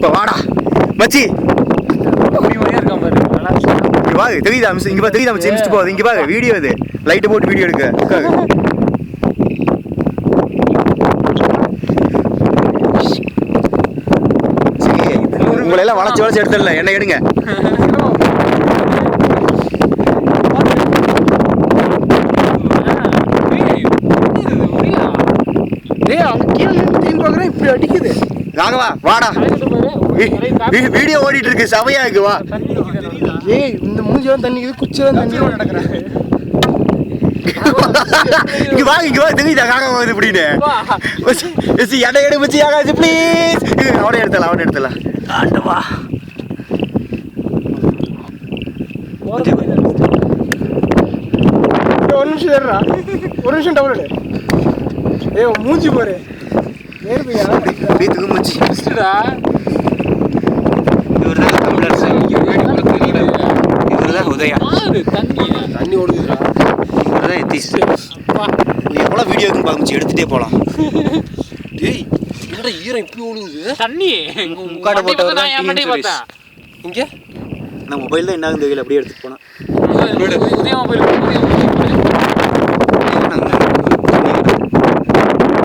இப்போ வாடா மச்சி இங்க பாரு தெரியுதா மிஸ் இங்க பாரு தெரியுதா மச்சி மிஸ்ட் போகுது இங்க பாரு வீடியோ இது லைட் போட்டு வீடியோ எடுக்க சரி உங்களை எல்லாம் வளைச்சு எடுத்துடல என்ன எடுங்க இப்படி அடிக்குது ராகவா வாடா வீடியோ ஓடிட்டு இருக்கு சவையா இருக்கு வா ஏய் இந்த மூஞ்சிலாம் தண்ணி குச்சிலாம் தண்ணி நடக்கிறேன் இங்க வா தெரியுதா காக்கா போகுது இப்படின்னு எடை எடு மச்சி ஆகாது ப்ளீஸ் அவனே எடுத்தலாம் ஆண்டவா ஒரு நிமிஷம் ஏறுறா ஒரு நிமிஷம் டபுள் எடு ஏய் மூஞ்சி பாரு அப்படியே தூங்குச்சு இவர்தான் உதயா தண்ணி ஓடுதுடா இவர்தான் எத்தீஸ் எவ்வளோ வீடியோ இருக்குன்னு பார்க்க எடுத்துகிட்டே போகலாம் டேய் என்னடா ஈரம் இப்படி ஓடுது தண்ணி முக்காடை போட்டவர் இங்கே நான் மொபைல் தான் என்ன தெரியல அப்படியே எடுத்துட்டு போனேன் உதய மொபைல்